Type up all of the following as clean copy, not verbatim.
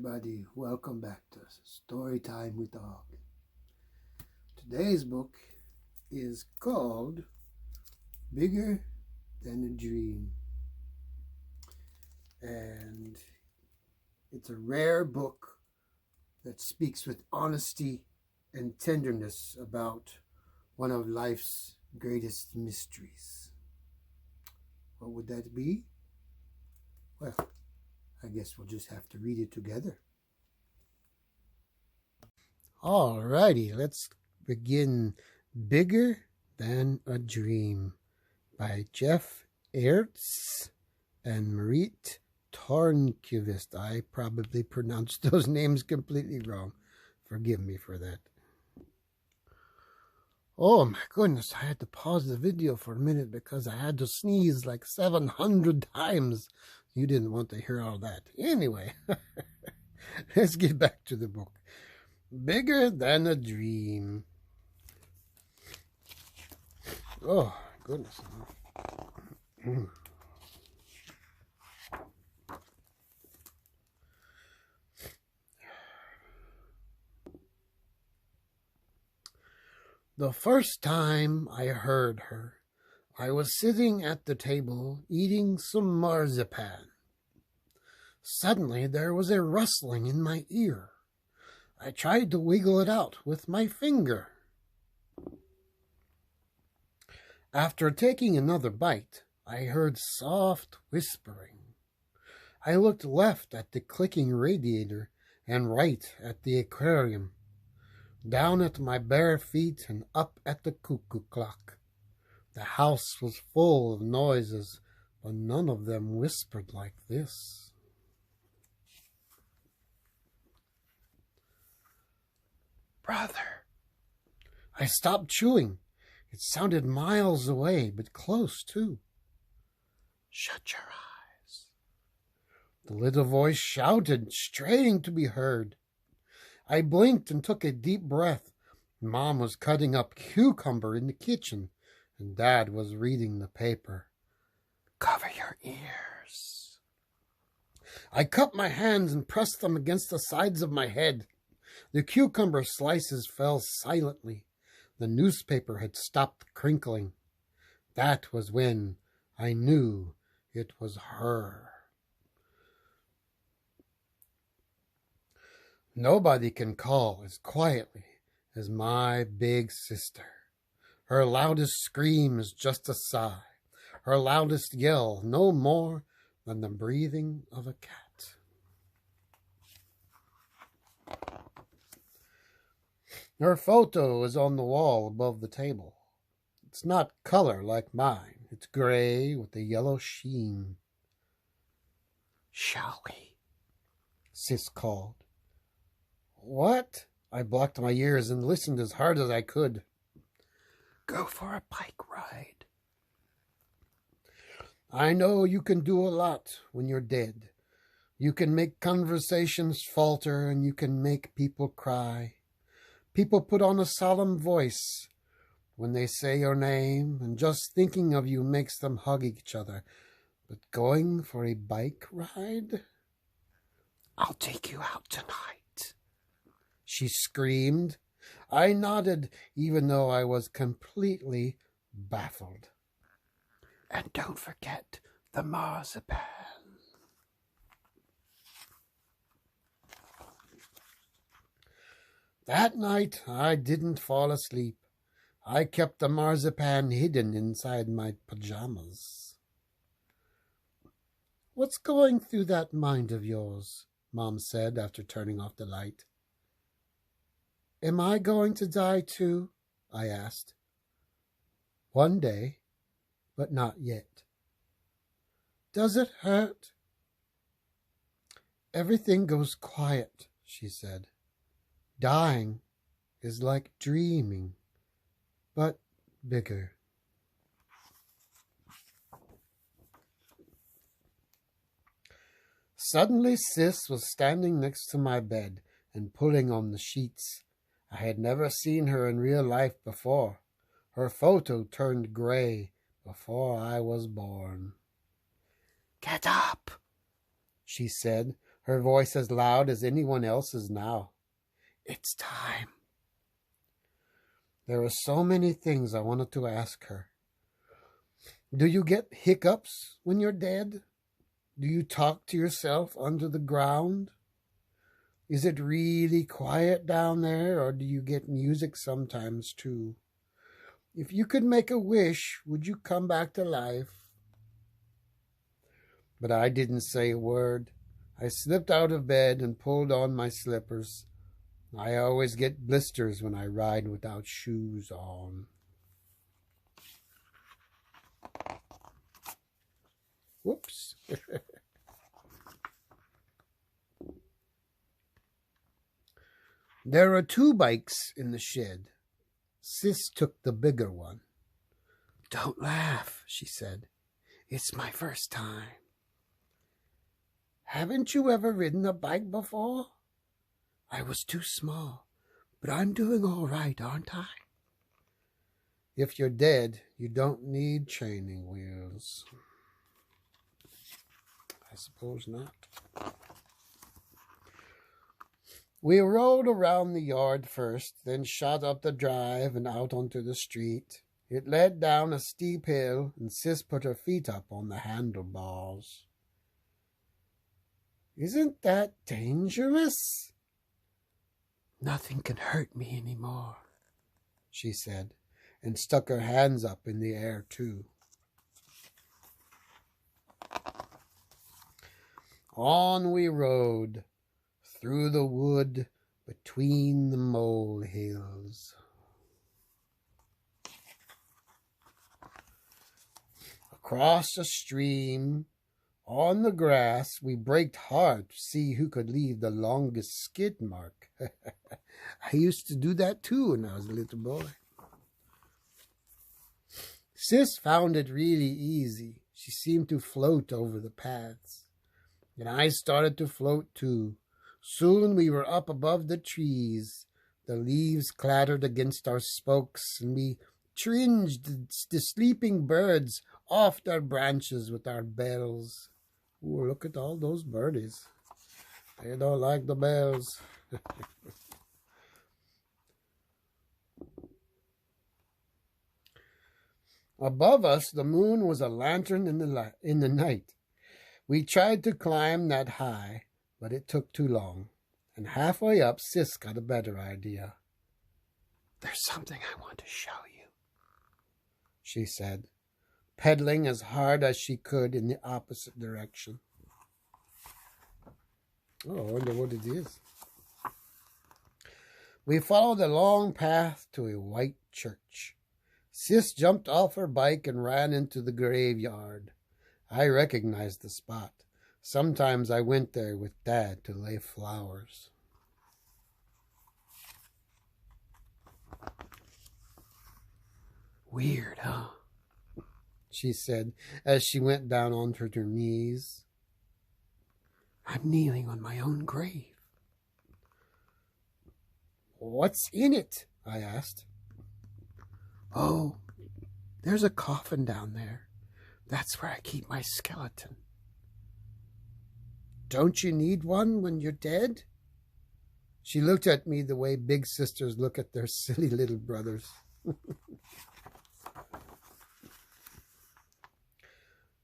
everybody, welcome back to Story Time with Dog. Today's book is called Bigger Than a Dream, and it's a rare book that speaks with honesty and tenderness about one of life's greatest mysteries. What would that be? Well, I guess we'll just have to read it together. Alrighty, let's begin. Bigger Than a Dream by Jeff Aerts and Marit Tornqvist. I probably pronounced those names completely wrong. Forgive me for that. Oh my goodness, I had to pause the video for a minute because I had to sneeze like 700 times. You didn't want to hear all that. Anyway, let's get back to the book. Bigger Than a Dream. Oh, goodness. The first time I heard her, I was sitting at the table eating some marzipan. Suddenly there was a rustling in my ear. I tried to wiggle it out with my finger. After taking another bite, I heard soft whispering. I looked left at the clicking radiator and right at the aquarium, down at my bare feet and up at the cuckoo clock. The house was full of noises, but none of them whispered like this. Brother. I stopped chewing. It sounded miles away, but close too. Shut your eyes. The little voice shouted, straining to be heard. I blinked and took a deep breath. Mom was cutting up cucumber in the kitchen, and Dad was reading the paper. Cover your ears. I cupped my hands and pressed them against the sides of my head. The cucumber slices fell silently. The newspaper had stopped crinkling. That was when I knew it was her. Nobody can call as quietly as my big sister. Her loudest scream is just a sigh. Her loudest yell no more than the breathing of a cat. Her photo is on the wall above the table. It's not color like mine. It's gray with a yellow sheen. Shall we? Sis called. What? I blocked my ears and listened as hard as I could. Go for a bike ride. I know you can do a lot when you're dead. You can make conversations falter and you can make people cry. People put on a solemn voice when they say your name, and just thinking of you makes them hug each other. But going for a bike ride? I'll take you out tonight, she screamed. I nodded, even though I was completely baffled. And don't forget the marzipan. That night, I didn't fall asleep. I kept the marzipan hidden inside my pajamas. What's going through that mind of yours? Mom said after turning off the light. Am I going to die too? I asked. One day, but not yet. Does it hurt? Everything goes quiet, she said. Dying is like dreaming, but bigger. Suddenly Sis was standing next to my bed and pulling on the sheets. I had never seen her in real life before. Her photo turned gray before I was born. Get up, she said, her voice as loud as anyone else's now. It's time. There were so many things I wanted to ask her. Do you get hiccups when you're dead? Do you talk to yourself under the ground? Is it really quiet down there, or do you get music sometimes too? If you could make a wish, would you come back to life? But I didn't say a word. I slipped out of bed and pulled on my slippers. I always get blisters when I ride without shoes on. Whoops. There are 2 bikes in the shed. Sis took the bigger one. Don't laugh, she said. It's my first time. Haven't you ever ridden a bike before? I was too small, but I'm doing all right, aren't I? If you're dead, you don't need training wheels. I suppose not. We rode around the yard first, then shot up the drive and out onto the street. It led down a steep hill, and Sis put her feet up on the handlebars. Isn't that dangerous? Nothing can hurt me anymore, she said, and stuck her hands up in the air too. On we rode, through the wood, between the molehills. Across a stream, on the grass, we braked hard to see who could leave the longest skid mark. I used to do that too when I was a little boy. Sis found it really easy. She seemed to float over the paths. And I started to float too. Soon we were up above the trees. The leaves clattered against our spokes, and we tringed the sleeping birds off their branches with our bells. Ooh, look at all those birdies. They don't like the bells. Above us, the moon was a lantern in the night. We tried to climb that high, but it took too long. And halfway up, Sis got a better idea. There's something I want to show you, she said, pedaling as hard as she could in the opposite direction. Oh, I wonder what it is. We followed a long path to a white church. Sis jumped off her bike and ran into the graveyard. I recognized the spot. Sometimes I went there with Dad to lay flowers. Weird, huh? She said as she went down onto her knees. I'm kneeling on my own grave. What's in it? I asked. Oh, there's a coffin down there. That's where I keep my skeleton. Don't you need one when you're dead? She looked at me the way big sisters look at their silly little brothers.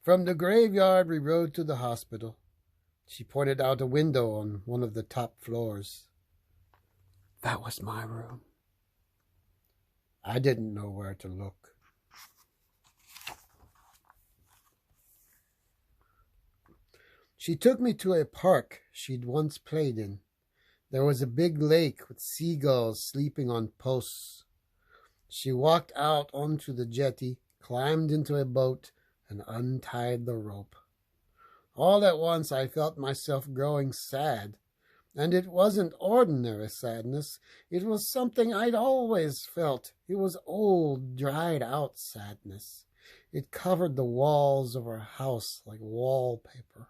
From the graveyard, we rode to the hospital. She pointed out a window on one of the top floors. That was my room. I didn't know where to look. She took me to a park she'd once played in. There was a big lake with seagulls sleeping on posts. She walked out onto the jetty, climbed into a boat, and untied the rope. All at once I felt myself growing sad. And it wasn't ordinary sadness. It was something I'd always felt. It was old, dried-out sadness. It covered the walls of our house like wallpaper.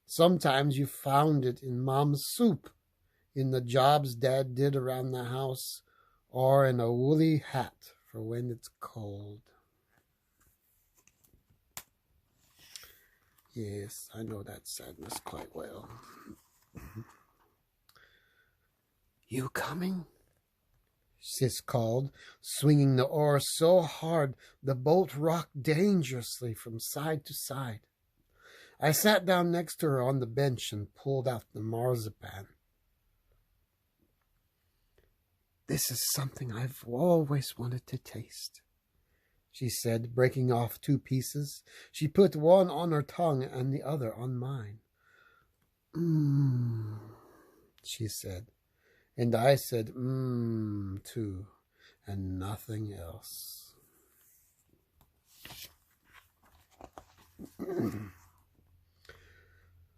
Sometimes you found it in Mom's soup, in the jobs Dad did around the house, or in a woolly hat for when it's cold. Yes, I know that sadness quite well. You coming? Sis called, swinging the oar so hard the boat rocked dangerously from side to side. I sat down next to her on the bench and pulled out the marzipan. This is something I've always wanted to taste, she said, breaking off 2 pieces. She put one on her tongue and the other on mine. Mmm, she said. And I said, mmm, too, and nothing else.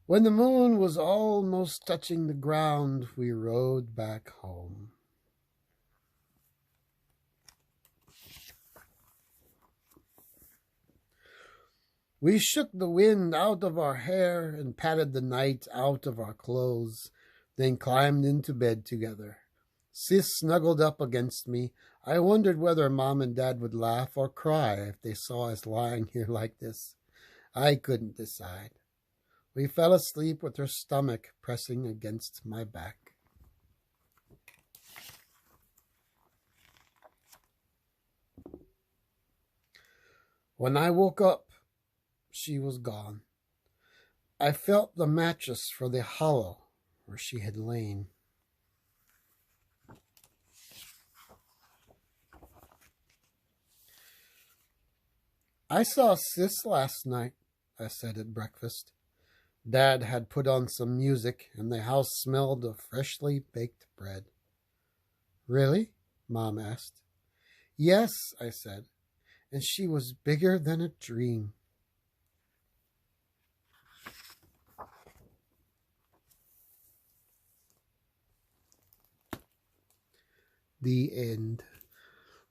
When the moon was almost touching the ground, we rode back home. We shook the wind out of our hair and patted the night out of our clothes, then climbed into bed together. Sis snuggled up against me. I wondered whether Mom and Dad would laugh or cry if they saw us lying here like this. I couldn't decide. We fell asleep with her stomach pressing against my back. When I woke up, she was gone. I felt the mattress for the hollow where she had lain. I saw Sis last night, I said at breakfast. Dad had put on some music, and the house smelled of freshly baked bread. Really? Mom asked. Yes, I said, and she was bigger than a dream. The end.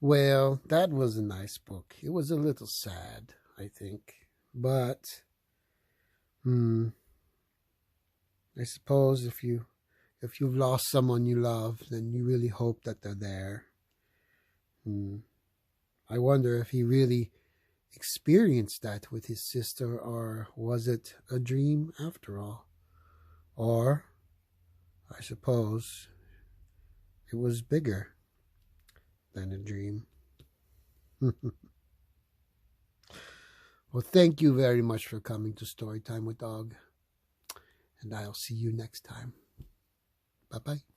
Well, that was a nice book. It was a little sad, I think. But, I suppose if you've lost someone you love, then you really hope that they're there. I wonder if he really experienced that with his sister, or was it a dream after all? Or, I suppose, it was bigger than a dream. Well, thank you very much for coming to Storytime with Dog. And I'll see you next time. Bye-bye.